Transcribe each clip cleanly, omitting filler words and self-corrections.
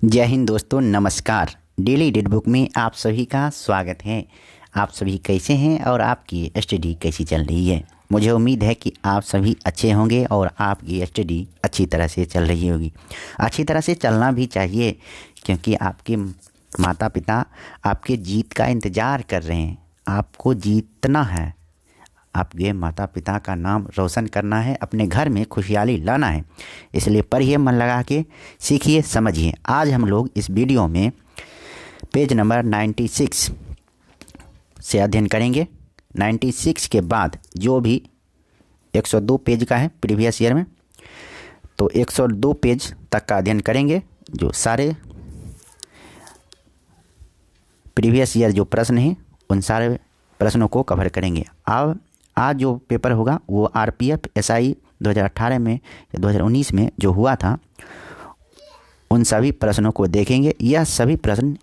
जय हिंद दोस्तों, नमस्कार। डेली डेट बुक में आप सभी का स्वागत है। आप सभी कैसे हैं और आपकी स्टडी कैसी चल रही है? मुझे उम्मीद है कि आप सभी अच्छे होंगे और आपकी स्टडी अच्छी तरह से चल रही होगी। अच्छी तरह से चलना भी चाहिए क्योंकि आपके माता पिता आपके जीत का इंतज़ार कर रहे हैं। आपको जीतना है, आपके माता पिता का नाम रोशन करना है, अपने घर में खुशहाली लाना है। इसलिए पढ़िए, मन लगा के सीखिए, समझिए। आज हम लोग इस वीडियो में पेज नंबर 96 से अध्ययन करेंगे। 96 के बाद जो भी 102 पेज का है प्रीवियस ईयर में, तो 102 पेज तक का अध्ययन करेंगे। जो सारे प्रीवियस ईयर जो प्रश्न हैं उन सारे प्रश्नों को कवर करेंगे। अब आज जो पेपर होगा वो आरपीएफ एसआई 2018 में या 2019 में जो हुआ था उन सभी प्रश्नों को देखेंगे। यह सभी प्रश्न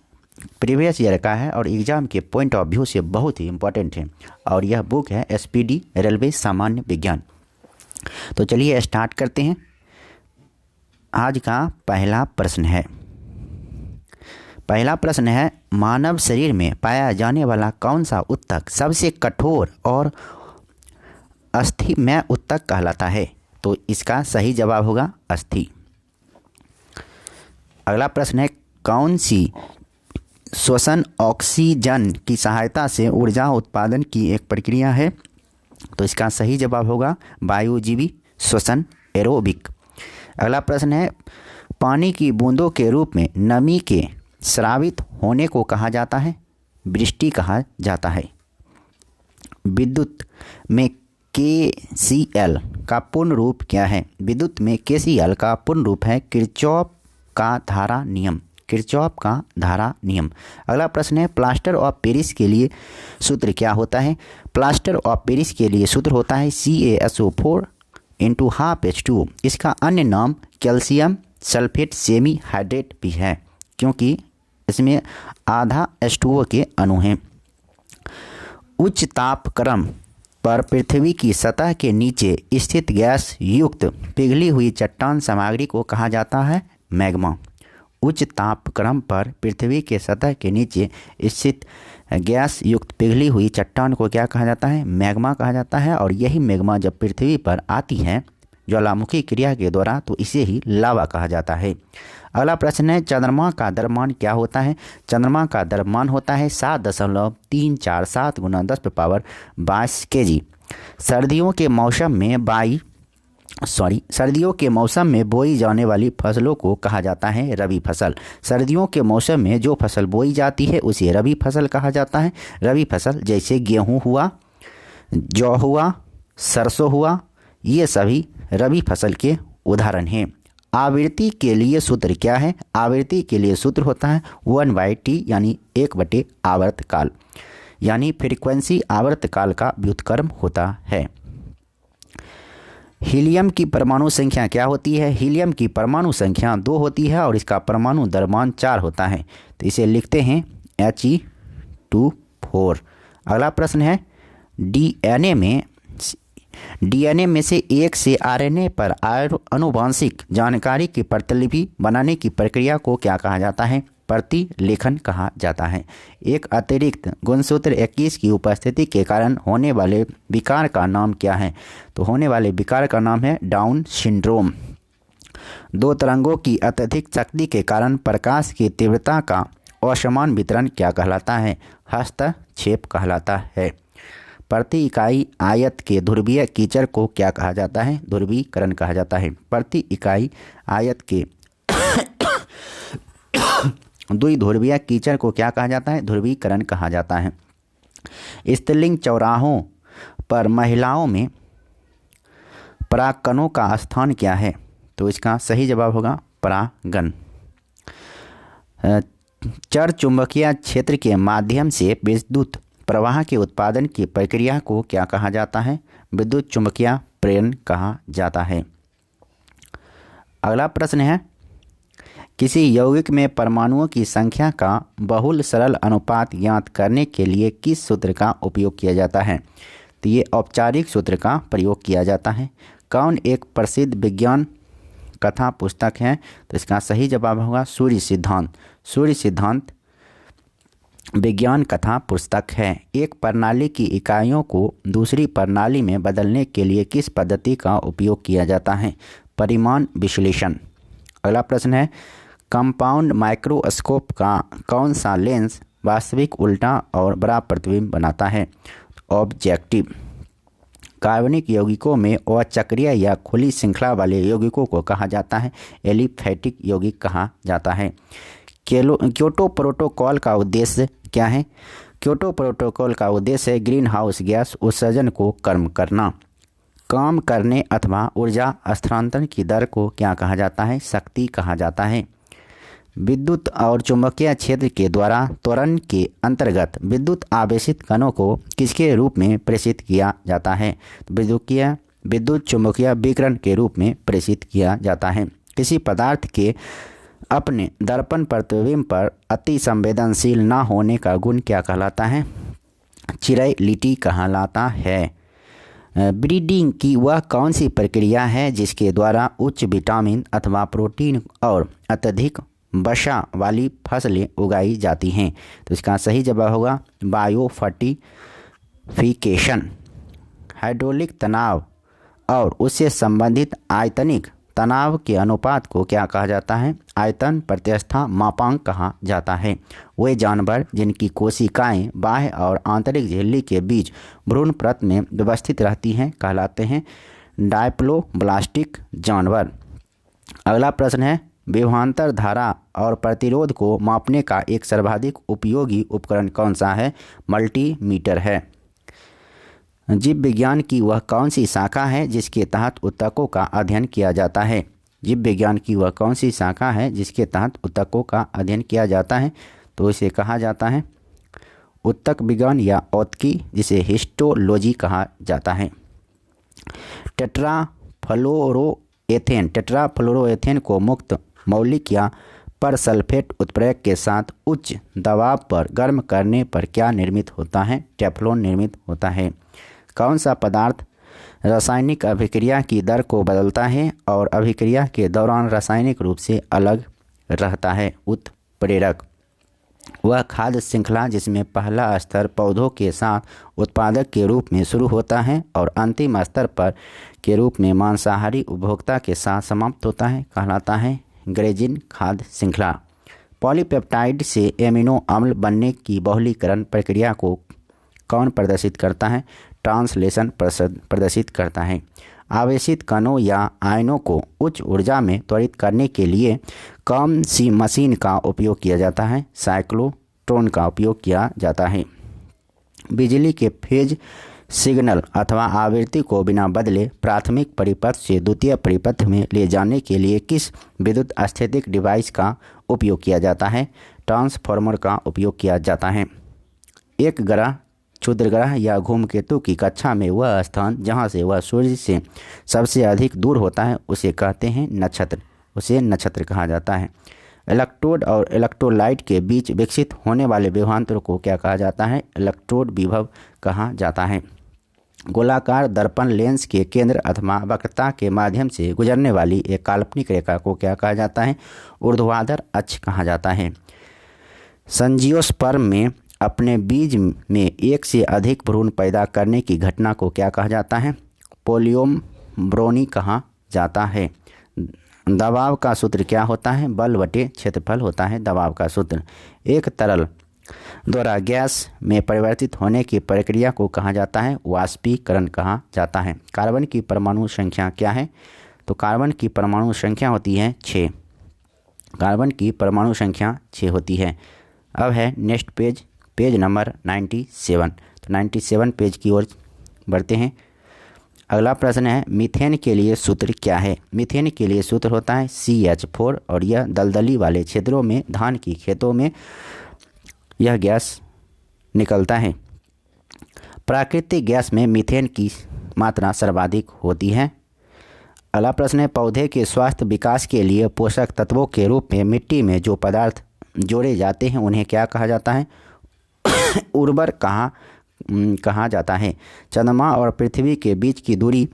प्रीवियस ईयर का है और एग्ज़ाम के पॉइंट ऑफ व्यू से बहुत ही इम्पोर्टेंट है। और यह बुक है एसपीडी रेलवे सामान्य विज्ञान। तो चलिए स्टार्ट करते हैं। आज का पहला प्रश्न है मानव शरीर में पाया जाने वाला कौन सा ऊतक सबसे कठोर और अस्थिमय ऊतक कहलाता है? तो इसका सही जवाब होगा अस्थि। अगला प्रश्न है कौन सी श्वसन ऑक्सीजन की सहायता से ऊर्जा उत्पादन की एक प्रक्रिया है? तो इसका सही जवाब होगा वायुजीवी श्वसन, एरोबिक। अगला प्रश्न है पानी की बूंदों के रूप में नमी के स्रावित होने को कहा जाता है? वृष्टि कहा जाता है। विद्युत में KCL का पूर्ण रूप क्या है? विद्युत में KCL का पूर्ण रूप है किरचॉफ का धारा नियम। अगला प्रश्न है प्लास्टर ऑफ पेरिस के लिए सूत्र क्या होता है? प्लास्टर ऑफ पेरिस के लिए सूत्र होता है CaSO4 × 12H2। इसका अन्य नाम कैल्शियम सल्फेट सेमी हाइड्रेट भी है क्योंकि इसमें आधा H2O के अणु हैं। उच्च तापक्रम पर पृथ्वी की सतह के नीचे स्थित गैस युक्त पिघली हुई चट्टान सामग्री को कहा जाता है मैग्मा। उच्च तापक्रम पर पृथ्वी के सतह के नीचे स्थित गैस युक्त पिघली हुई चट्टान को क्या कहा जाता है? मैग्मा कहा जाता है। और यही मैग्मा जब पृथ्वी पर आती है ज्वालामुखी क्रिया के द्वारा तो इसे ही लावा कहा जाता है। अगला प्रश्न है चंद्रमा का द्रव्यमान क्या होता है? चंद्रमा का द्रव्यमान होता है 7.347 × 10⁻22 kg। सर्दियों के मौसम में बोई जाने वाली फसलों को कहा जाता है रबी फसल। सर्दियों के मौसम में जो फसल बोई जाती है उसे रबी फसल कहा जाता है। रबी फसल जैसे गेहूँ हुआ, जौ हुआ, सरसों हुआ, ये सभी रबी फसल के उदाहरण हैं। आवृत्ति के लिए सूत्र क्या है? आवृत्ति के लिए सूत्र होता है 1/T यानी 1/, आवर्तकाल यानी फ्रीक्वेंसी आवर्तकाल का व्युत्क्रम होता है। हीलियम की परमाणु संख्या क्या होती है? हीलियम की परमाणु संख्या 2 होती है और इसका परमाणु द्रव्यमान 4 होता है। तो इसे लिखते हैं He2 4। अगला प्रश्न है डीएनए में से एक से आरएनए पर आनुवांशिक जानकारी की प्रतिलिपि बनाने की प्रक्रिया को क्या कहा जाता है? प्रतिलेखन कहा जाता है। एक अतिरिक्त गुणसूत्र 21 की उपस्थिति के कारण होने वाले विकार का नाम क्या है? तो होने वाले विकार का नाम है डाउन सिंड्रोम। दो तरंगों की अत्यधिक शक्ति के कारण प्रकाश की तीव्रता का असमान वितरण क्या कहलाता है? हस्तक्षेप कहलाता है। प्रति इकाई आयत के ध्रुवीय कीचड़ को क्या कहा जाता है? ध्रुवीकरण कहा जाता है। प्रति इकाई आयत के द्विध्रुवीय कीचड़ को क्या कहा जाता है? ध्रुवीकरण कहा जाता है। स्त्रीलिंग चौराहों पर महिलाओं में परागकणों का स्थान क्या है? तो इसका सही जवाब होगा परागन। चर चुंबकीय क्षेत्र के माध्यम से विद्युत प्रवाह के उत्पादन की प्रक्रिया को क्या कहा जाता है? विद्युत चुंबकीय प्रेरण कहा जाता है। अगला प्रश्न है किसी यौगिक में परमाणुओं की संख्या का बहुल सरल अनुपात ज्ञात करने के लिए किस सूत्र का उपयोग किया जाता है? तो ये औपचारिक सूत्र का प्रयोग किया जाता है। कौन एक प्रसिद्ध विज्ञान कथा पुस्तक है? तो इसका सही जवाब होगा सूर्य सिद्धांत। सूर्य सिद्धांत विज्ञान कथा पुस्तक है। एक प्रणाली की इकाइयों को दूसरी प्रणाली में बदलने के लिए किस पद्धति का उपयोग किया जाता है? परिमाण विश्लेषण। अगला प्रश्न है, कंपाउंड माइक्रोस्कोप का कौन सा लेंस वास्तविक उल्टा और बड़ा प्रतिबिंब बनाता है? ऑब्जेक्टिव। कार्बनिक यौगिकों में अचक्रीय या खुली श्रृंखला वाले यौगिकों को कहा जाता है एलिफैटिक यौगिक कहा जाता है। क्योटो प्रोटोकॉल का उद्देश्य क्या है? क्योटो प्रोटोकॉल का उद्देश्य है ग्रीन हाउस गैस उत्सर्जन को कम करना। काम करने अथवा ऊर्जा स्थानांतरण की दर को क्या कहा जाता है? शक्ति कहा जाता है। विद्युत और चुंबकीय क्षेत्र के द्वारा त्वरण के अंतर्गत विद्युत आवेशित कणों को किसके रूप में प्रेषित किया जाता है? विद्युत चुंबकीय विकिरण के रूप में प्रेषित किया जाता है। किसी पदार्थ के अपने दर्पण प्रतिबिंब पर अति संवेदनशील न होने का गुण क्या कहलाता है? चिरैलिटी कहलाता है। ब्रीडिंग की वह कौन सी प्रक्रिया है जिसके द्वारा उच्च विटामिन अथवा प्रोटीन और अत्यधिक वसा वाली फसलें उगाई जाती हैं? तो इसका सही जवाब होगा बायोफर्टिफिकेशन। हाइड्रोलिक तनाव और उससे संबंधित आयतनिक तनाव के अनुपात को क्या कहा जाता है? आयतन प्रत्यवस्था मापांक कहा जाता है। वे जानवर जिनकी कोशिकाएं बाह्य और आंतरिक झिल्ली के बीच भ्रूण परत में व्यवस्थित रहती हैं कहलाते हैं डायप्लोब्लास्टिक जानवर। अगला प्रश्न है, विभवांतर धारा और प्रतिरोध को मापने का एक सर्वाधिक उपयोगी उपकरण कौन सा है? मल्टीमीटर है। जीव विज्ञान की वह कौन सी शाखा है जिसके तहत ऊतकों का अध्ययन किया जाता है? जीव विज्ञान की वह कौन सी शाखा है जिसके तहत ऊतकों का अध्ययन किया जाता है? तो इसे कहा जाता है ऊतक विज्ञान या औतकी, जिसे हिस्टोलॉजी कहा जाता है। टेट्राफ्लोरोएथेन को मुक्त मौलिक या परसल्फेट उत्प्रेरक के साथ उच्च दबाव पर गर्म करने पर क्या निर्मित होता है? टेफ्लॉन निर्मित होता है। कौन सा पदार्थ रासायनिक अभिक्रिया की दर को बदलता है और अभिक्रिया के दौरान रासायनिक रूप से अलग रहता है? उत्प्रेरक। वह खाद्य श्रृंखला जिसमें पहला स्तर पौधों के साथ उत्पादक के रूप में शुरू होता है और अंतिम स्तर पर के रूप में मांसाहारी उपभोक्ता के साथ समाप्त होता है कहलाता है ग्रेजिन खाद्य श्रृंखला। पॉलीपेप्टाइड से एमिनो अम्ल बनने की बहुलीकरण प्रक्रिया को कौन प्रदर्शित करता है? ट्रांसलेशन प्रदर्शित करता है। आवेशित कणों या आयनों को उच्च ऊर्जा में त्वरित करने के लिए कौन सी मशीन का उपयोग किया जाता है? साइक्लोट्रॉन का उपयोग किया जाता है। बिजली के फेज सिग्नल अथवा आवृत्ति को बिना बदले प्राथमिक परिपथ से द्वितीय परिपथ में ले जाने के लिए किस विद्युत स्थैतिक डिवाइस का उपयोग किया जाता है? ट्रांसफार्मर का उपयोग किया जाता है। एक ग्रह, क्षुद्र ग्रह या धूमकेतु की कक्षा में वह स्थान जहां से वह सूर्य से सबसे अधिक दूर होता है उसे कहते हैं नक्षत्र, उसे नक्षत्र कहा जाता है। इलेक्ट्रोड और इलेक्ट्रोलाइट के बीच विकसित होने वाले विभवांतर को क्या कहा जाता है? इलेक्ट्रोड विभव कहा जाता है। गोलाकार दर्पण लेंस के केंद्र अथवा वक्रता के माध्यम से गुजरने वाली एक काल्पनिक रेखा को क्या कहा जाता है? ऊर्ध्वाधर अक्ष कहा जाता है। संजियोस्पर्म में अपने बीज में एक से अधिक भ्रूण पैदा करने की घटना को क्या कहा जाता है? पोलियोम्ब्रोनी कहा जाता है। दबाव का सूत्र क्या होता है? बल बटे क्षेत्रफल होता है दबाव का सूत्र। एक तरल द्वारा गैस में परिवर्तित होने की प्रक्रिया को कहा जाता है? वाष्पीकरण कहा जाता है। कार्बन की परमाणु संख्या क्या है? तो कार्बन की परमाणु संख्या होती है 6। कार्बन की परमाणु संख्या 6 होती है। अब है नेक्स्ट पेज, पेज नंबर 97। तो 97 पेज की ओर बढ़ते हैं। अगला प्रश्न है, मीथेन के लिए सूत्र क्या है? मीथेन के लिए सूत्र होता है CH4 और यह दलदली वाले क्षेत्रों में धान की खेतों में यह गैस निकलता है। प्राकृतिक गैस में मीथेन की मात्रा सर्वाधिक होती है। अगला प्रश्न है, पौधे के स्वास्थ्य विकास के लिए पोषक तत्वों के रूप में मिट्टी में जो पदार्थ जोड़े जाते हैं उन्हें क्या कहा जाता है? उर्वर कहा जाता है। चंद्रमा और पृथ्वी के बीच की दूरी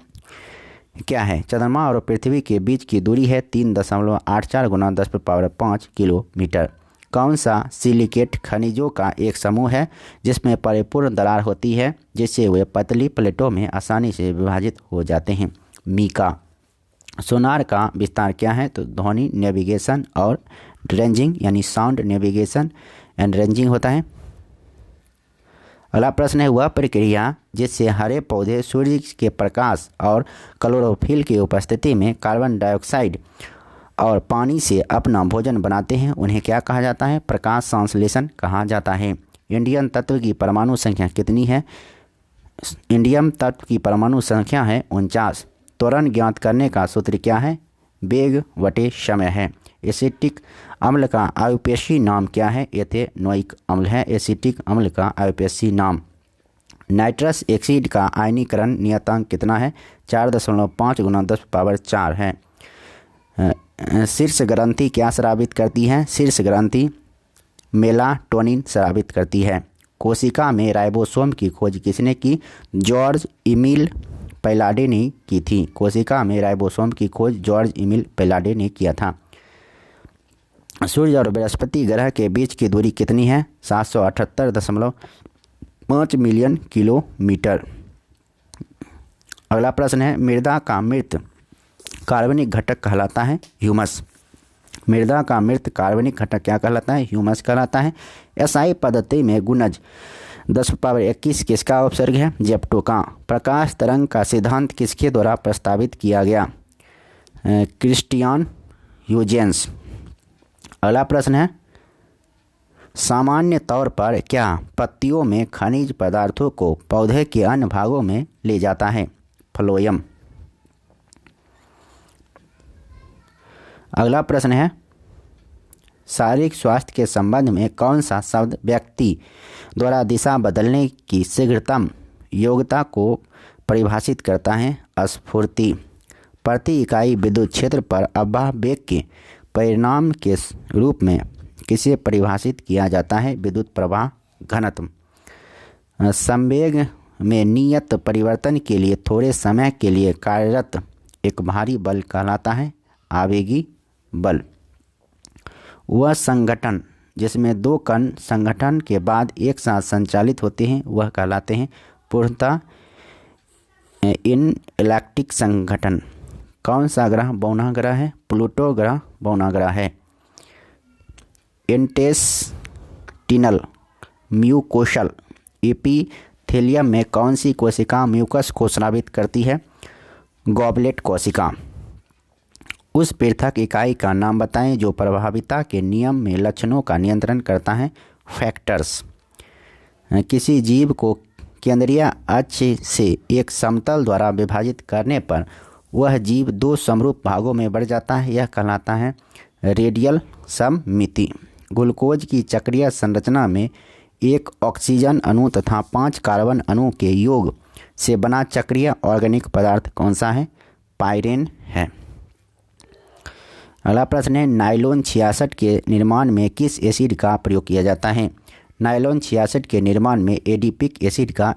क्या है? चंद्रमा और पृथ्वी के बीच की दूरी है 3.84 गुना 10⁵ किलोमीटर। कौन सा सिलिकेट खनिजों का एक समूह है जिसमें परिपूर्ण दरार होती है जिससे वे पतली प्लेटों में आसानी से विभाजित हो जाते हैं? मीका। सोनार का विस्तार क्या है? तो ध्वनि नेविगेशन और रेंजिंग यानी साउंड नेविगेशन एंड रेंजिंग होता है। अगला प्रश्न है, वह प्रक्रिया जिससे हरे पौधे सूर्य के प्रकाश और क्लोरोफिल की उपस्थिति में कार्बन डाइऑक्साइड और पानी से अपना भोजन बनाते हैं उन्हें क्या कहा जाता है? प्रकाश संश्लेषण कहा जाता है। इंडियम तत्व की परमाणु संख्या कितनी है? इंडियम तत्व की परमाणु संख्या है 49। त्वरण ज्ञात करने का सूत्र क्या है? वेग बटे समय है। एसिटिक अम्ल का आयुपेशी नाम क्या है? एथेनोइक अम्ल है एसिटिक अम्ल का आयुपेशी नाम। नाइट्रस ऑक्साइड का आयनीकरण नियतांक कितना है? 4.5 गुना 10⁴ है। शीर्ष ग्रंथि क्या स्रावित करती है? शीर्ष ग्रंथि मेलाटोनिन स्रावित करती है। कोशिका में राइबोसोम की खोज किसने की? जॉर्ज इमिल पैलाडे ने की थी। कोशिका में राइबोसोम की खोज जॉर्ज इमिल पैलाडे ने किया था। सूर्य और बृहस्पति ग्रह के बीच की दूरी कितनी है? 778.5 मिलियन किलोमीटर। अगला प्रश्न है, मृदा का मृत कार्बनिक घटक कहलाता है ह्यूमस। मृदा का मृत कार्बनिक घटक क्या कहलाता है? ह्यूमस कहलाता है। एसआई पद्धति में गुणज 10⁻21 किसका उपसर्ग है? जेप्टो का। प्रकाश तरंग का सिद्धांत किसके द्वारा प्रस्तावित किया गया? Christiaan Huygens. अगला प्रश्न है, सामान्य तौर पर क्या पत्तियों में खनिज पदार्थों को पौधे के अन्य भागों में ले जाता है? फ्लोएम। अगला प्रश्न है, शारीरिक स्वास्थ्य के संबंध में कौन सा शब्द व्यक्ति द्वारा दिशा बदलने की शीघ्रतम योग्यता को परिभाषित करता है? स्फूर्ति। प्रति इकाई विद्युत क्षेत्र पर अववाह वेग के परिणाम के रूप में किसे परिभाषित किया जाता है? विद्युत प्रवाह घनत्व। संवेग में नियत परिवर्तन के लिए थोड़े समय के लिए कार्यरत एक भारी बल कहलाता है आवेगी बल। वह संगठन जिसमें दो कण संगठन के बाद एक साथ संचालित होते हैं वह कहलाते हैं पूर्णतः इनएलिप्टिक संगठन। कौन सा ग्रह बौना ग्रह है? प्लूटो ग्रह बौना ग्रह है। इंटेस्टिनल म्यूकोशल एपिथेलियम में कौन सी कोशिका म्यूकस को स्रावित करती है? गॉबलेट कोशिका। उस पृथक इकाई का नाम बताएं जो प्रभाविता के नियम में लक्षणों का नियंत्रण करता है। फैक्टर्स। किसी जीव को केंद्रीय अक्ष से एक समतल द्वारा विभाजित करने पर वह जीव दो समरूप भागों में बढ़ जाता है, यह कहलाता है रेडियल सममिति। ग्लूकोज की चक्रीय संरचना में एक ऑक्सीजन अणु तथा 5 कार्बन अणु के योग से बना चक्रीय ऑर्गेनिक पदार्थ कौन सा है? पाइरेन है। अगला प्रश्न है, नाइलॉन 66 के निर्माण में किस एसिड का प्रयोग किया जाता है? नाइलॉन 66 के निर्माण में एडिपिक एसिड का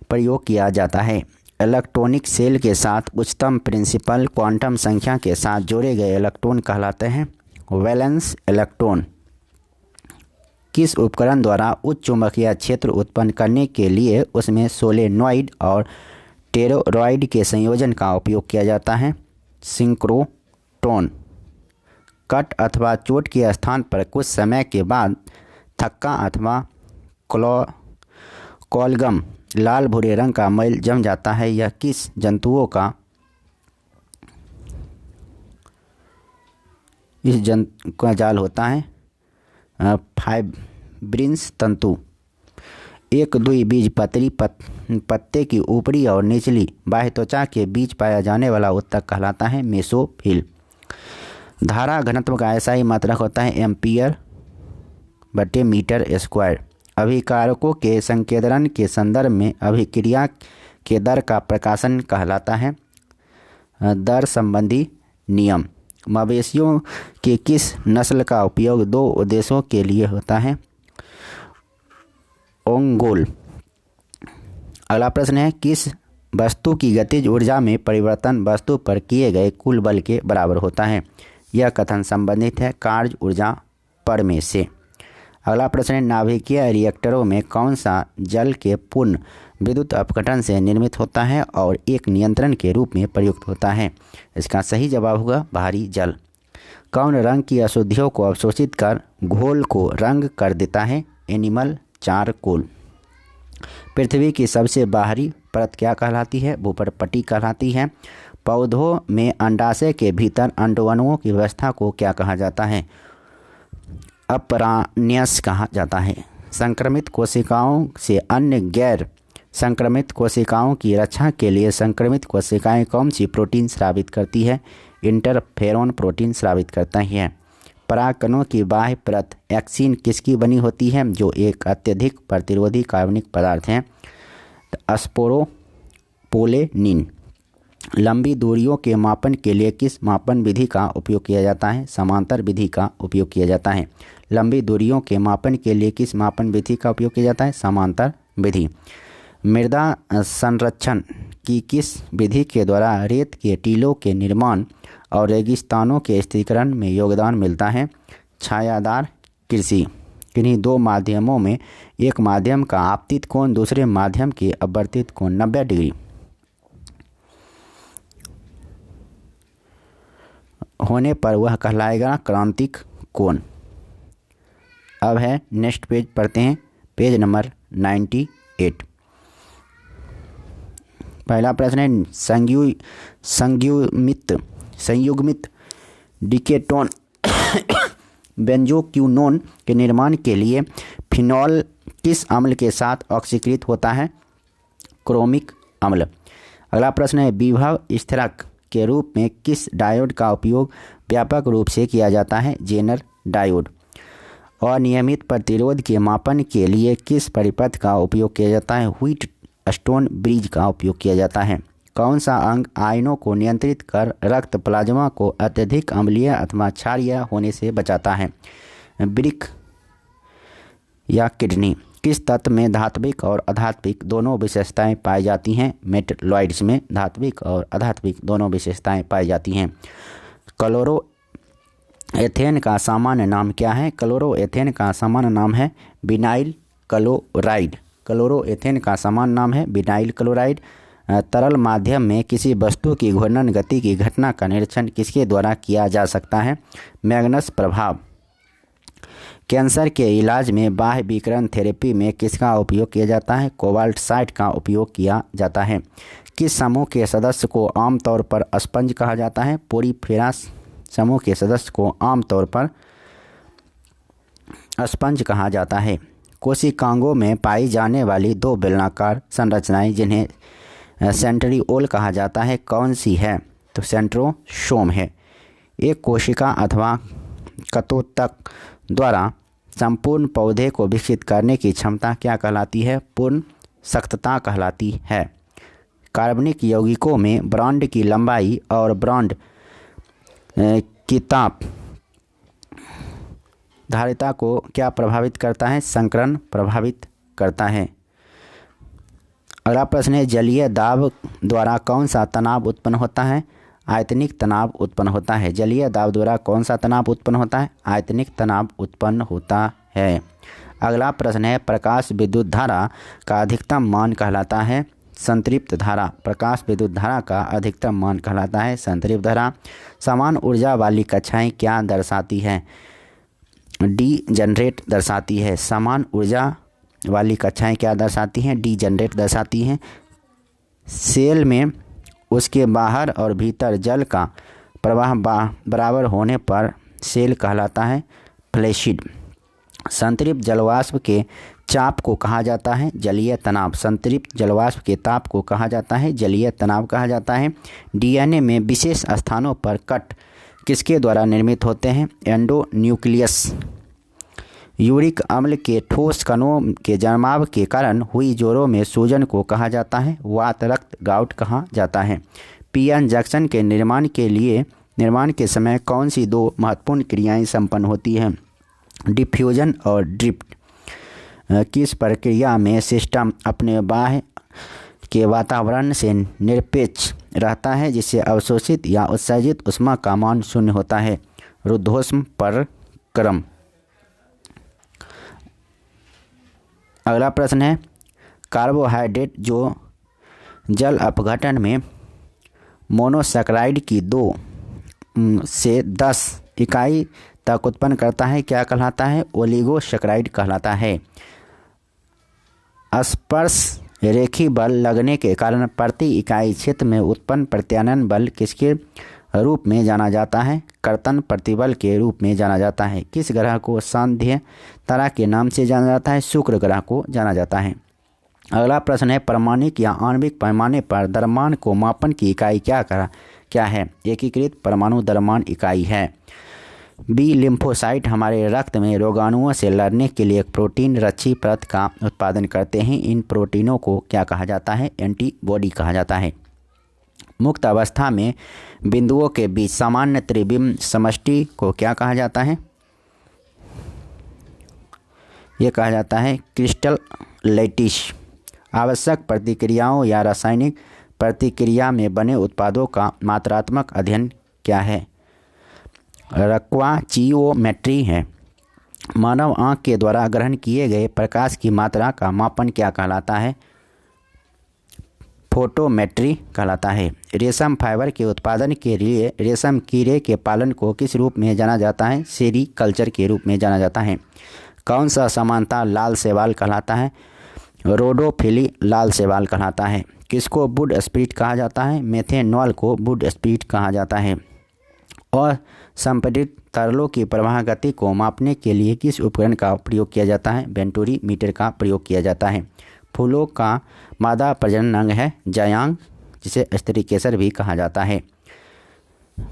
प्रयोग किया जाता है। इलेक्ट्रॉनिक सेल के साथ उच्चतम प्रिंसिपल क्वांटम संख्या के साथ जोड़े गए इलेक्ट्रॉन कहलाते हैं वैलेंस इलेक्ट्रॉन। किस उपकरण द्वारा उच्च चुंबकीय क्षेत्र उत्पन्न करने के लिए उसमें सोलेनॉइड और टेरोरॉइड के संयोजन का उपयोग किया जाता है? सिंक्रोट्रॉन। कट अथवा चोट के स्थान पर कुछ समय के बाद थक्का अथवा कोलगम लाल भूरे रंग का मैल जम जाता है, यह किस जंतुओं का इस जंतु का जाल होता है? फाइब्रिन्स तंतु। एक द्विबीज पतली पत्ते की ऊपरी और निचली बाह्य त्वचा के बीच पाया जाने वाला उत्तक कहलाता है मेसोफिल। धारा घनत्व का SI मात्रक होता है एम्पियर बटे मीटर स्क्वायर। अभिकारकों के संकेंद्रण के संदर्भ में अभिक्रिया के दर का प्रकाशन कहलाता है दर संबंधी नियम। मवेशियों के किस नस्ल का उपयोग 2 उद्देश्यों के लिए होता है? ओंगोल। अगला प्रश्न है, किस वस्तु की गतिज ऊर्जा में परिवर्तन वस्तु पर किए गए कुल बल के बराबर होता है। यह कथन संबंधित है कार्य ऊर्जा पर में से। अगला प्रश्न है, नाभिकीय रिएक्टरों में कौन सा जल के पूर्ण विद्युत अपघटन से निर्मित होता है और एक नियंत्रण के रूप में प्रयुक्त होता है? इसका सही जवाब होगा बाहरी जल। कौन रंग की अशुद्धियों को अवशोषित कर घोल को रंग कर देता है? Animal charcoal. पृथ्वी की सबसे बाहरी परत क्या कहलाती है? भूपर्पटी कहलाती है। पौधों में अंडाशय के भीतर अंडाणुओं की व्यवस्था को क्या कहा जाता है? अपरान्यास कहा जाता है। संक्रमित कोशिकाओं से अन्य गैर संक्रमित कोशिकाओं की रक्षा के लिए संक्रमित कोशिकाएं कौन सी प्रोटीन स्रावित करती है? इंटरफेरोन प्रोटीन स्रावित करता है। परागकणों की बाह्य परत एक्सिन किसकी बनी होती है? जो एक अत्यधिक प्रतिरोधी कार्बनिक पदार्थ है, स्पोरोपोलेनिन। लंबी दूरियों के मापन के लिए किस मापन विधि का उपयोग किया जाता है? समांतर विधि का उपयोग किया जाता है। लंबी दूरियों के मापन के लिए किस मापन विधि का उपयोग किया जाता है? समांतर विधि। मृदा संरक्षण की किस विधि के द्वारा रेत के टीलों के निर्माण और रेगिस्तानों के स्थिरीकरण में योगदान मिलता है? छायादार कृषि। किन्हीं दो माध्यमों में एक माध्यम का आपतित कोण दूसरे माध्यम के अपवर्तित कोण 90 डिग्री होने पर वह कहलाएगा क्रांतिक कोण। अब है नेक्स्ट पेज पढ़ते हैं, पेज नंबर 98। पहला प्रश्न है, संयुग्मित डिकेटोन बेंजोक्विनोन के निर्माण के लिए फिनॉल किस अम्ल के साथ ऑक्सीकृत होता है? क्रोमिक अम्ल। अगला प्रश्न है, विभव स्थिरक के रूप में किस डायोड का उपयोग व्यापक रूप से किया जाता है? Zener diode. अनियमित प्रतिरोध के मापन के लिए किस परिपथ का उपयोग किया जाता है? व्हीट स्टोन ब्रिज का उपयोग किया जाता है। कौन सा अंग आयनों को नियंत्रित कर रक्त प्लाज्मा को अत्यधिक अम्लीय अथवा क्षारीय होने से बचाता है? वृक्क या किडनी। किस तत्व में धात्विक और अधात्विक दोनों विशेषताएं पाई जाती हैं? मेटलॉइड्स में धात्विक और अधात्विक दोनों विशेषताएं पाई जाती हैं। क्लोरोएथेन का सामान्य नाम क्या है? क्लोरोएथेन का सामान्य नाम है विनाइल क्लोराइड। क्लोरोएथेन का सामान्य नाम है विनाइल क्लोराइड। तरल माध्यम में किसी वस्तु की घूर्णन गति की घटना का निरीक्षण किसके द्वारा किया जा सकता है? मैग्नस प्रभाव। कैंसर के इलाज में बाह्य विकिरण थेरेपी में किसका उपयोग किया जाता है? कोबाल्ट 60 का उपयोग किया जाता है। किस समूह के सदस्य को आमतौर पर स्पंज कहा जाता है? पोरीफेरा समूह के सदस्य को आमतौर पर स्पंज कहा जाता है। कोशिकांगों में पाई जाने वाली दो बेलनाकार संरचनाएं जिन्हें सेंट्रिओल कहा जाता है कौन सी है? तो सेंट्रोसोम है। एक कोशिका अथवा कतोतक द्वारा संपूर्ण पौधे को विकसित करने की क्षमता क्या कहलाती है? पूर्ण सख्तता कहलाती है। कार्बनिक यौगिकों में बॉन्ड की लंबाई और बॉन्ड की ताप धारिता को क्या प्रभावित करता है? संकरण प्रभावित करता है। अगला प्रश्न है, जलीय दाब द्वारा कौन सा तनाव उत्पन्न होता है? आयतनिक तनाव उत्पन्न होता है। जलीय दाब द्वारा कौन सा तनाव उत्पन्न होता है? आयतनिक तनाव उत्पन्न होता है। अगला प्रश्न है, प्रकाश विद्युत धारा का अधिकतम मान कहलाता है? संतृप्त धारा। प्रकाश विद्युत धारा का अधिकतम मान कहलाता है संतृप्त धारा। समान ऊर्जा वाली कक्षाएं क्या दर्शाती है? डी जनरेट दर्शाती है। समान ऊर्जा वाली कक्षाएं क्या दर्शाती हैं? डी जनरेट दर्शाती हैं। सेल में उसके बाहर और भीतर जल का प्रवाह बराबर होने पर सेल कहलाता है फ्लैसिड। संतृप्त जलवाष्प के चाप को कहा जाता है जलीय तनाव। संतृप्त जलवाष्प के ताप को कहा जाता है जलीय तनाव कहा जाता है। डीएनए में विशेष स्थानों पर कट किसके द्वारा निर्मित होते हैं? एंडोन्यूक्लियस। यूरिक अम्ल के ठोस कणों के जमाव के कारण हुई जोड़ों में सूजन को कहा जाता है वात रक्त गाउट कहा जाता है। पीएन जंक्शन के निर्माण के समय कौन सी दो महत्वपूर्ण क्रियाएं संपन्न होती हैं? डिफ्यूजन और ड्रिफ्ट। किस प्रक्रिया में सिस्टम अपने बाह्य के वातावरण से निरपेक्ष रहता है, जिससे अवशोषित या उत्सर्जित ऊष्मा का मान शून्य होता है। रुद्धोष्म पर क्रम। अगला प्रश्न है, कार्बोहाइड्रेट जो जल अपघटन में मोनोसैकराइड की 2 से 10 इकाई तक उत्पन्न करता है, क्या कहलाता है? ओलिगोसैकराइड कहलाता है। स्पर्श रेखी बल लगने के कारण प्रति इकाई क्षेत्र में उत्पन्न प्रत्यानयन बल किसके रूप में जाना जाता है? कर्तन प्रतिबल के रूप में जाना जाता है। किस ग्रह को सांध्य तारा के नाम से जाना जाता है? शुक्र ग्रह को जाना जाता है। अगला प्रश्न है, परमाणुक या आणविक पैमाने पर द्रव्यमान को मापन की इकाई क्या है? एकीकृत परमाणु द्रव्यमान इकाई है। बी, लिम्फोसाइट हमारे रक्त में रोगाणुओं से लड़ने के लिए एक प्रोटीन रक्षी परत का उत्पादन करते हैं। इन प्रोटीनों को क्या कहा जाता है? एंटीबॉडी कहा जाता है। मुक्त अवस्था में बिंदुओं के बीच सामान्य त्रिविम समष्टि को क्या कहा जाता है? यह कहा जाता है क्रिस्टल लैटिस। आवश्यक प्रतिक्रियाओं या रासायनिक प्रतिक्रिया में बने उत्पादों का मात्रात्मक अध्ययन क्या है? रक्वाचियोमेट्री है। मानव आँख के द्वारा ग्रहण किए गए प्रकाश की मात्रा का मापन क्या कहलाता है? फोटोमेट्री कहलाता है। रेशम फाइबर के उत्पादन के लिए रेशम कीड़े के पालन को किस रूप में जाना जाता है? सेरीकल्चर के रूप में जाना जाता है। कौन सा समानता लाल शैवाल कहलाता है? रोडोफिली लाल शैवाल कहलाता है। किसको वुड स्पिरिट कहा जाता है? मेथेनॉल को वुड स्पिरिट कहा जाता है। और संपीड़ित तरलों की प्रवाह गति को मापने के लिए किस उपकरण का प्रयोग किया जाता है? वेंटूरीमीटर का प्रयोग किया जाता है। फूलों का मादा प्रजनन अंग है जायांग, जिसे स्त्री केसर भी कहा जाता है।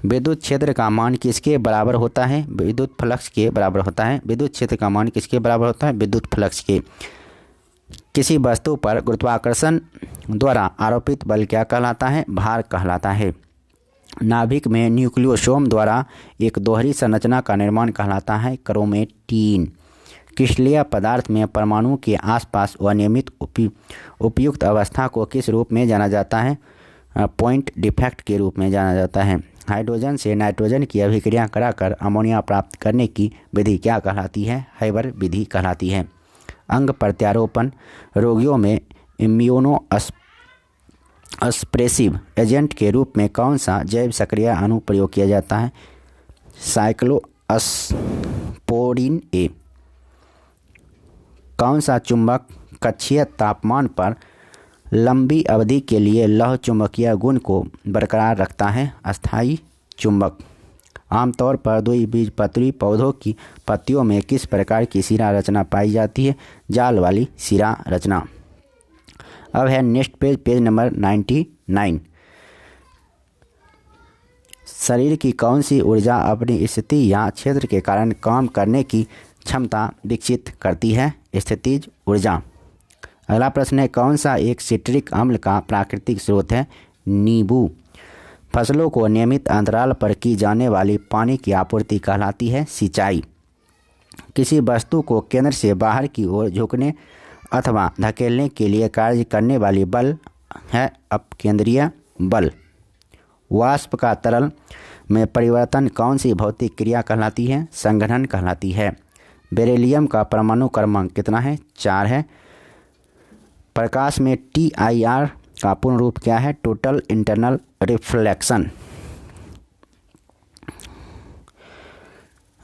विद्युत क्षेत्र का मान किसके बराबर होता है? विद्युत फ्लक्स के बराबर होता है। विद्युत क्षेत्र का मान किसके बराबर होता है? विद्युत फ्लक्स के। किसी वस्तु पर गुरुत्वाकर्षण द्वारा आरोपित बल क्या कहलाता है? भार कहलाता है। नाभिक में न्यूक्लियोसोम द्वारा एक दोहरी संरचना का निर्माण कहलाता है क्रोमेटीन। क्रिस्टलीय पदार्थ में परमाणु के आसपास अनियमित उपयुक्त अवस्था को किस रूप में जाना जाता है? पॉइंट डिफेक्ट के रूप में जाना जाता है। हाइड्रोजन से नाइट्रोजन की अभिक्रिया कराकर अमोनिया प्राप्त करने की विधि क्या कहलाती है? हैबर विधि कहलाती है। अंग प्रत्यारोपण रोगियों में इम्यूनो सप्रेसिव एजेंट के रूप में कौन सा जैव सक्रिय अणु प्रयोग किया जाता है? साइक्लोस्पोरिन ए। कौन सा चुंबक कक्षीय तापमान पर लंबी अवधि के लिए लौह चुंबकीय गुण को बरकरार रखता है? अस्थायी चुंबक। आमतौर पर द्विबीजपत्री पौधों की पत्तियों में किस प्रकार की शिरा रचना पाई जाती है? जाल वाली शिरा रचना। अब है नेक्स्ट पेज, पेज नंबर 99। शरीर की कौन सी ऊर्जा अपनी स्थिति या क्षेत्र के कारण काम करने की क्षमता विकसित करती है? स्थितिज ऊर्जा। अगला प्रश्न है, कौन सा एक सिट्रिक अम्ल का प्राकृतिक स्रोत है? नींबू। फसलों को नियमित अंतराल पर की जाने वाली पानी की आपूर्ति कहलाती है सिंचाई। किसी वस्तु को केंद्र से बाहर की ओर झुकने अथवा धकेलने के लिए कार्य करने वाली बल है अपकेंद्रीय बल। वाष्प का तरल में परिवर्तन कौन सी भौतिक क्रिया कहलाती है? संघनन कहलाती है। बेरिलियम का परमाणु क्रमांक कितना है? 4 है। प्रकाश में TIR का पूर्ण रूप क्या है? Total internal reflection.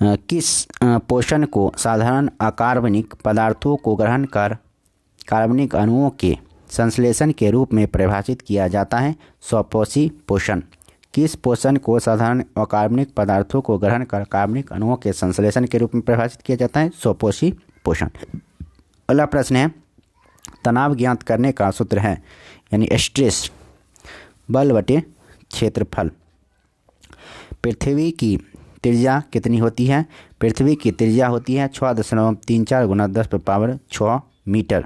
किस पोषण को साधारण अकार्बनिक पदार्थों को ग्रहण कर कार्बनिक अणुओं के संश्लेषण के रूप में परिभाषित किया जाता है? स्वपोषी पोषण। किस पोषण को साधारण अकार्बनिक पदार्थों को ग्रहण कर कार्बनिक अणुओं के संश्लेषण के रूप में परिभाषित किया जाता है? स्वपोषी पोषण। अगला प्रश्न है, तनाव ज्ञात करने का सूत्र है यानी स्ट्रेस बल बटे क्षेत्रफल। पृथ्वी की त्रिज्या कितनी होती है? पृथ्वी की त्रिज्या होती है 6.34 × 10⁻6 मीटर।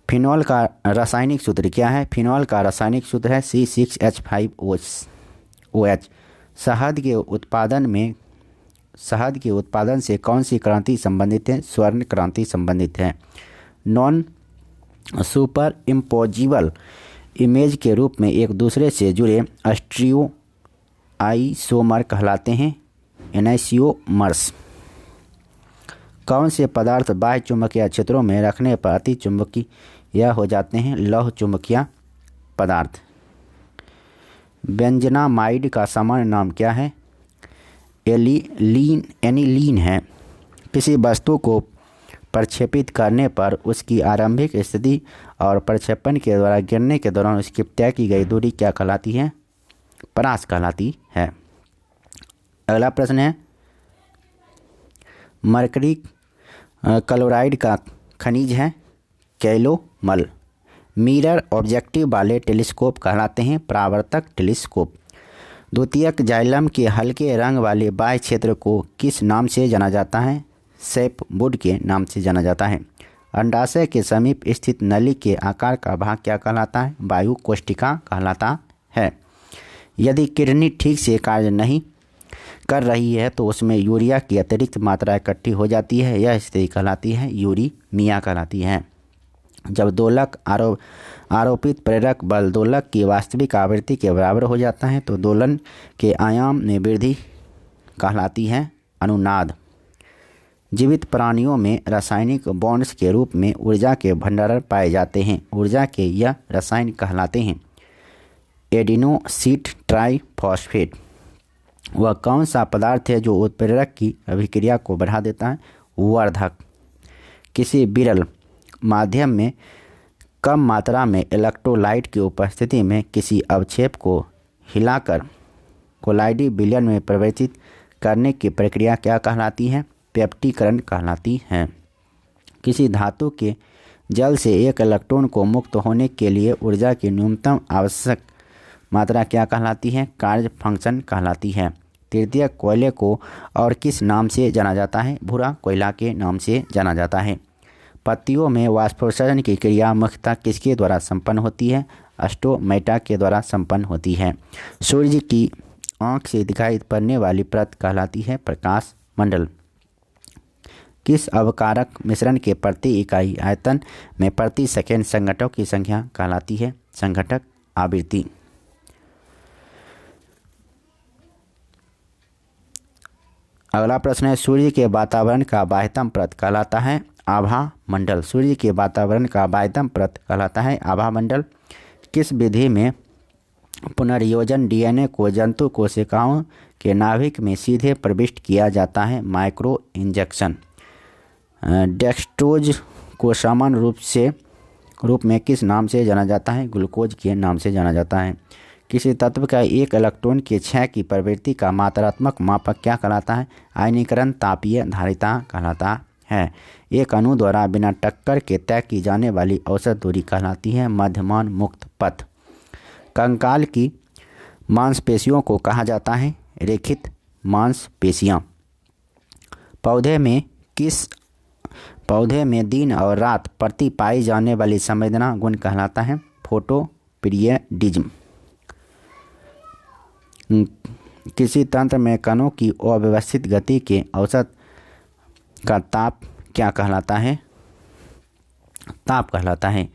फिनॉल का रासायनिक सूत्र क्या है? फिनॉल का रासायनिक सूत्र है C6H5OH। शहद के उत्पादन से कौन सी क्रांति संबंधित है? स्वर्ण क्रांति संबंधित है। नॉन सुपर इम्पोजिबल इमेज के रूप में एक दूसरे से जुड़े स्टीरियो आइसोमर कहलाते हैं एनाइसियोमर्स। कौन से पदार्थ बाह्य चुंबकीय क्षेत्रों में रखने पर अति चुंबकीय हो जाते हैं? लौह चुंबकीय पदार्थ। बेंजनामाइड का सामान्य नाम क्या है? एनिलीन है। किसी वस्तु को प्रक्षेपित करने पर उसकी आरंभिक स्थिति और प्रक्षेपण के द्वारा गिरने के दौरान उसकी तय की गई दूरी क्या कहलाती है? परास कहलाती है। अगला प्रश्न है, मरकरी क्लोराइड का खनिज है कैलोमल। मिरर ऑब्जेक्टिव वाले टेलीस्कोप कहलाते हैं परावर्तक टेलीस्कोप। द्वितीयक जाइलम के हल्के रंग वाले बाह्य क्षेत्र को किस नाम से जाना जाता है? सेपवुड के नाम से जाना जाता है। अंडाशय के समीप स्थित नली के आकार का भाग क्या कहलाता है? वायु कोष्ठिका कहलाता है। यदि किडनी ठीक से कार्य नहीं कर रही है तो उसमें यूरिया की अतिरिक्त मात्रा इकट्ठी हो जाती है। यह स्थिति कहलाती है यूरीमिया कहलाती है। जब दोलक आरोपित प्रेरक बल दोलक की वास्तविक आवृत्ति के बराबर हो जाता है तो दोलन के आयाम में वृद्धि कहलाती है अनुनाद। जीवित प्राणियों में रासायनिक बॉन्ड्स के रूप में ऊर्जा के भंडारण पाए जाते हैं। ऊर्जा के यह रसायन कहलाते हैं एडिनोसिन ट्राइफॉस्फेट। वह कौन सा पदार्थ है जो उत्प्रेरक की अभिक्रिया को बढ़ा देता है? वर्धक। किसी विरल माध्यम में कम मात्रा में इलेक्ट्रोलाइट की उपस्थिति में किसी अवक्षेप को हिलाकर कोलाइडी विलयन में परिवर्तित करने की प्रक्रिया क्या कहलाती है? पेप्टीकरण कहलाती है। किसी धातु के जल से एक इलेक्ट्रॉन को मुक्त होने के लिए ऊर्जा की न्यूनतम आवश्यक मात्रा क्या कहलाती है? कार्य फंक्शन कहलाती है। तृतीयक कोयले को और किस नाम से जाना जाता है? भूरा कोयला के नाम से जाना जाता है। पत्तियों में वाष्पोत्सर्जन की क्रिया मुख्यतः किसके द्वारा संपन्न होती है? स्टोमेटा के द्वारा संपन्न होती है। सूर्य की आँख से दिखाई पड़ने वाली परत कहलाती है प्रकाश मंडल। किस अवकारक मिश्रण के प्रति इकाई आयतन में प्रति सेकेंड संघटकों की संख्या कहलाती है? संघटक आवृत्ति। अगला प्रश्न है, सूर्य के वातावरण का बाह्यतम परत कहलाता है आभा मंडल। सूर्य के वातावरण का बाह्यतम परत कहलाता है आभा मंडल। किस विधि में पुनर्योजन डीएनए को जंतु कोशिकाओं के नाभिक में सीधे प्रविष्ट किया जाता है? Micro injection. डेक्सट्रोज को सामान्य रूप में किस नाम से जाना जाता है? ग्लूकोज के नाम से जाना जाता है। किसी तत्व का एक इलेक्ट्रॉन के क्षय की प्रवृत्ति का मात्रात्मक मापक क्या कहलाता है? आयनीकरण तापीय धारिता कहलाता है। एक अणु द्वारा बिना टक्कर के तय की जाने वाली औसत दूरी कहलाती है मध्यमान मुक्त पथ। कंकाल की मांसपेशियों को कहा जाता है रेखित मांसपेशियां। पौधे में दिन और रात प्रति पाई जाने वाली संवेदना गुण कहलाता है फोटोपीरियडिज्म। किसी तंत्र में कणों की अव्यवस्थित गति के औसत का ताप क्या कहलाता है? ताप कहलाता है।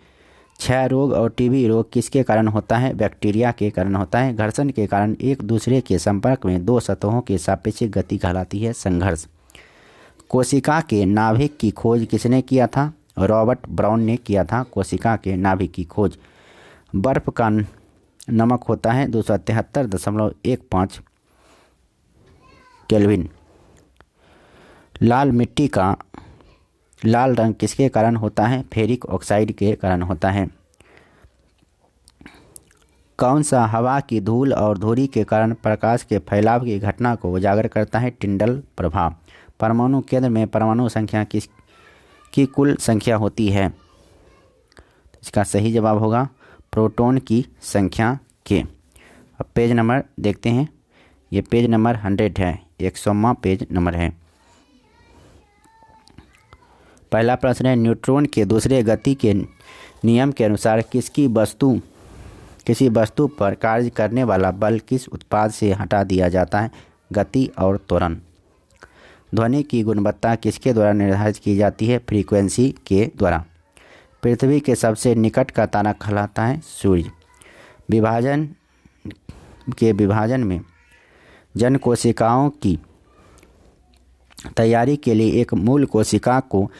क्षय रोग और टीबी रोग किसके कारण होता है? बैक्टीरिया के कारण होता है। घर्षण के कारण एक दूसरे के संपर्क में दो सतहों की सापेक्षिक गति कहलाती है संघर्ष। कोशिका के नाभिक की खोज किसने किया था? रॉबर्ट ब्राउन ने किया था कोशिका के नाभिक की खोज। बर्फ का नमक होता है 273.15 केल्विन। लाल मिट्टी का लाल रंग किसके कारण होता है? फेरिक ऑक्साइड के कारण होता है। कौन सा हवा की धूल और धूरी के कारण प्रकाश के फैलाव की घटना को उजागर करता है? टिंडल प्रभाव। परमाणु केंद्र में परमाणु संख्या की कुल संख्या होती है? इसका सही जवाब होगा प्रोटॉन की संख्या के। अब पेज नंबर देखते हैं। ये पेज नंबर 100 है, 100वां पेज नंबर है। पहला प्रश्न है, न्यूट्रॉन के दूसरे गति के नियम के अनुसार किसी वस्तु पर कार्य करने वाला बल किस उत्पाद से हटा दिया जाता है? गति और त्वरण। ध्वनि की गुणवत्ता किसके द्वारा निर्धारित की जाती है? फ्रीक्वेंसी के द्वारा। पृथ्वी के सबसे निकट का तारा कहलाता है सूर्य। विभाजन में जन कोशिकाओं की तैयारी के लिए एक मूल कोशिका को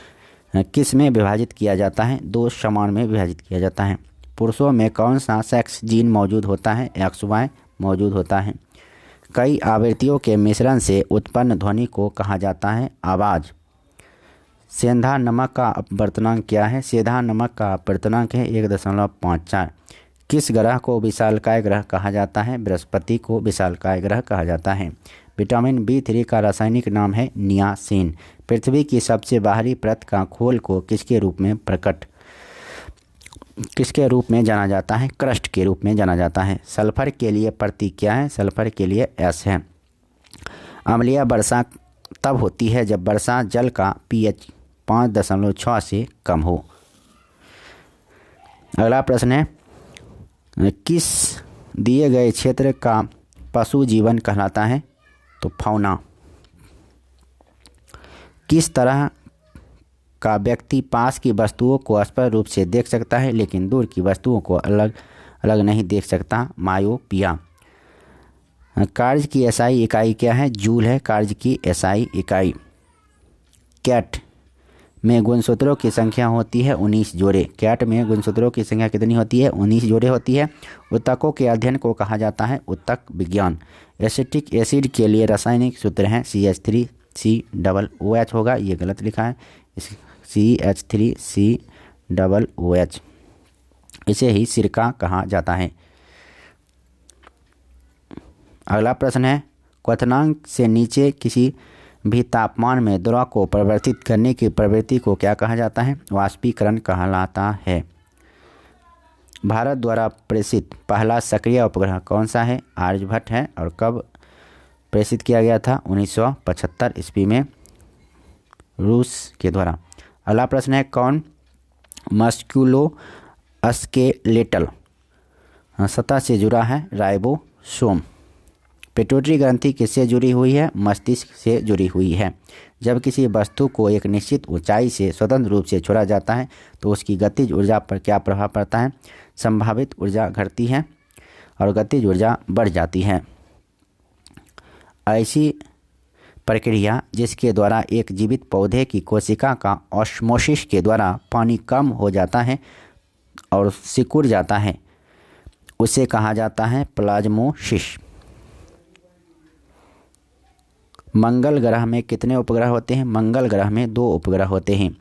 किस में विभाजित किया जाता है? 2 समान में विभाजित किया जाता है। पुरुषों में कौन सा सेक्स जीन मौजूद होता है? XY मौजूद होता है। कई आवृत्तियों के मिश्रण से उत्पन्न ध्वनि को कहा जाता है आवाज़। सेंधा नमक का अपवर्तनांक क्या है? सेंधा नमक का अपवर्तनांक है 1.54। किस ग्रह को विशालकाय ग्रह कहा जाता है? बृहस्पति को विशालकाय ग्रह कहा जाता है। विटामिन B3 का रासायनिक नाम है नियासिन। पृथ्वी की सबसे बाहरी परत का खोल को किसके रूप में जाना जाता है? क्रस्ट के रूप में जाना जाता है। सल्फर के लिए प्रतीक क्या है? सल्फर के लिए S है। अम्लीय वर्षा तब होती है जब वर्षा जल का pH 5.6 से कम हो। अगला प्रश्न है, किस दिए गए क्षेत्र का पशु जीवन कहलाता है? तो फौना। किस तरह का व्यक्ति पास की वस्तुओं को स्पष्ट रूप से देख सकता है लेकिन दूर की वस्तुओं को अलग अलग नहीं देख सकता? मायोपिया। कार्य की एसआई इकाई क्या है? जूल है कार्य की एसआई इकाई। कैट में गुणसूत्रों की संख्या होती है 19 जोड़े। कैट में गुणसूत्रों की संख्या कितनी होती है? 19 जोड़े होती है। उत्तकों के अध्ययन को कहा जाता है उत्तक विज्ञान। एसिटिक एसिड के लिए रासायनिक सूत्र है CH3COOH होगा, ये गलत लिखा है, CH3COOH। इसे ही सिरका कहा जाता है। अगला प्रश्न है, क्वथनांक से नीचे किसी भी तापमान में द्रव को परिवर्तित करने की प्रवृत्ति को क्या कहा जाता है? वाष्पीकरण कहलाता है। भारत द्वारा प्रेषित पहला सक्रिय उपग्रह कौन सा है? आर्यभट्ट है। और कब प्रेषित किया गया था? 1975 ईस्वी में रूस के द्वारा। अगला प्रश्न है, कौन मस्कुलोस्केलेटल सतह से जुड़ा है? राइबोसोम। पिट्यूटरी ग्रंथि किससे जुड़ी हुई है? मस्तिष्क से जुड़ी हुई है। जब किसी वस्तु को एक निश्चित ऊंचाई से स्वतंत्र रूप से छोड़ा जाता है तो उसकी गतिज ऊर्जा पर क्या प्रभाव पड़ता है? संभावित ऊर्जा घटती है और गतिज ऊर्जा बढ़ जाती है। ऐसी प्रक्रिया जिसके द्वारा एक जीवित पौधे की कोशिका का ऑस्मोसिस के द्वारा पानी कम हो जाता है और सिकुड़ जाता है, उसे कहा जाता है प्लाज्मोसिस। मंगल ग्रह में कितने उपग्रह होते हैं? मंगल ग्रह में 2 उपग्रह होते हैं।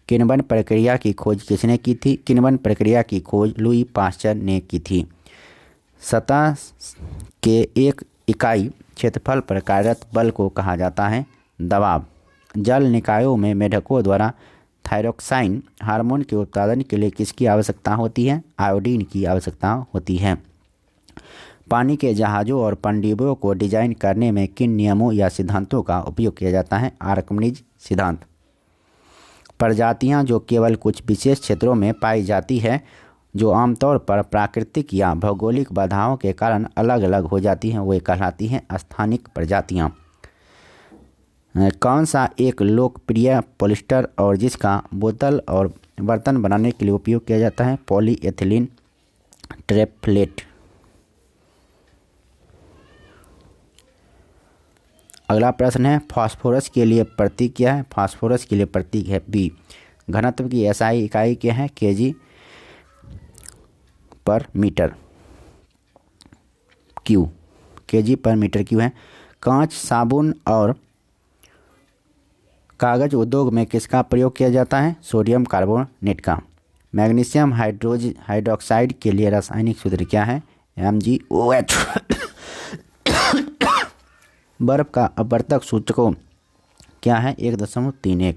किण्वन प्रक्रिया की खोज किसने की थी? किण्वन प्रक्रिया की खोज लुई पास्चर ने की थी। सतह के एक इकाई क्षेत्रफल पर कार्यरत बल को कहा जाता है दबाव। जल निकायों में मेढकों द्वारा थायरोक्साइन हार्मोन के उत्पादन के लिए किसकी आवश्यकता होती है? आयोडीन की आवश्यकता होती है। पानी के जहाज़ों और पनडुब्बियों को डिजाइन करने में किन नियमों या सिद्धांतों का उपयोग किया जाता है? आर्किमिडीज सिद्धांत। प्रजातियां जो केवल कुछ विशेष क्षेत्रों में पाई जाती है, जो आमतौर पर प्राकृतिक या भौगोलिक बाधाओं के कारण अलग अलग हो जाती हैं, वे कहलाती हैं स्थानिक प्रजातियां। कौन सा एक लोकप्रिय पॉलिस्टर और जिसका बोतल और बर्तन बनाने के लिए उपयोग किया जाता है? Polyethylene triplet. अगला प्रश्न है, फास्फोरस के लिए प्रतीक क्या है? फास्फोरस के लिए प्रतीक है B। घनत्व की एसआई इकाई क्या है? kg पर मीटर क्यू। kg पर मीटर क्यू है। कांच, साबुन और कागज उद्योग में किसका प्रयोग किया जाता है? सोडियम कार्बोनेट का। मैग्नीशियम हाइड्रोक्साइड के लिए रासायनिक सूत्र क्या है? MgOH। बर्फ का अपवर्तक सूचकांक क्या है? 1.31।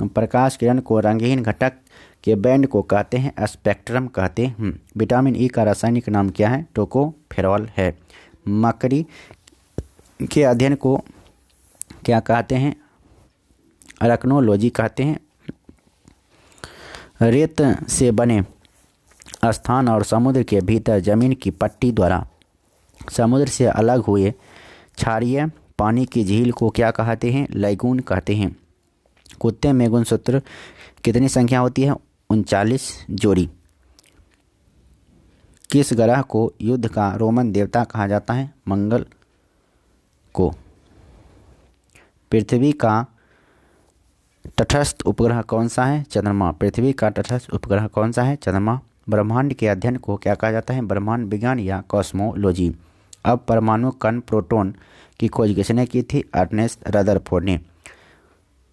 प्रकाश किरण को रंगहीन घटक के बैंड को कहते हैं स्पेक्ट्रम कहते हैं। विटामिन ई का रासायनिक नाम क्या है? टोकोफेरॉल है। मकड़ी के अध्ययन को क्या कहते हैं? अरकनोलॉजी कहते हैं। रेत से बने स्थान और समुद्र के भीतर जमीन की पट्टी द्वारा समुद्र से अलग हुए क्षारीय पानी की झील को क्या कहते हैं? लैगून कहते हैं। कुत्ते में गुणसूत्र कितनी संख्या होती है? 39 जोड़ी। किस ग्रह को युद्ध का रोमन देवता कहा जाता है? मंगल को। पृथ्वी का तटस्थ उपग्रह कौन सा है? चंद्रमा। पृथ्वी का तटस्थ उपग्रह कौन सा है? चंद्रमा। ब्रह्मांड के अध्ययन को क्या कहा जाता है? ब्रह्मांड विज्ञान या कॉस्मोलॉजी। अब परमाणु कण प्रोटॉन की खोज किसने की थी? अर्नेस्ट रदरफोर्ड ने।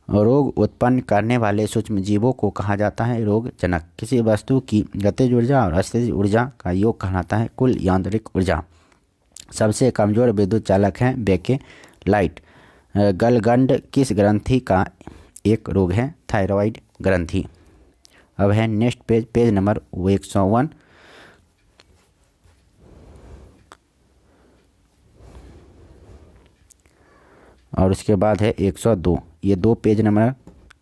रोग उत्पन्न करने वाले सूक्ष्म जीवों को कहा जाता है रोगजनक। किसी वस्तु की गतिज ऊर्जा और अस्थिज ऊर्जा का योग कहलाता है कुल यांत्रिक ऊर्जा। सबसे कमजोर विद्युत चालक है बेकेलाइट। गलगंड किस ग्रंथि का एक रोग है? थायराइड ग्रंथि। अब है नेक्स्ट पेज, पेज नंबर 101। और उसके बाद है 102। ये 2 पेज नंबर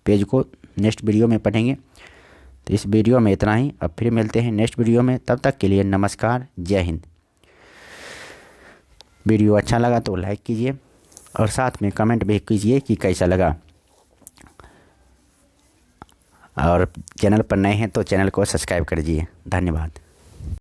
पेज को नेक्स्ट वीडियो में पढ़ेंगे। तो इस वीडियो में इतना ही। अब फिर मिलते हैं नेक्स्ट वीडियो में। तब तक के लिए नमस्कार, जय हिंद। वीडियो अच्छा लगा तो लाइक कीजिए और साथ में कमेंट भी कीजिए कि कैसा लगा। और चैनल पर नए हैं तो चैनल को सब्सक्राइब कर दीजिए। धन्यवाद।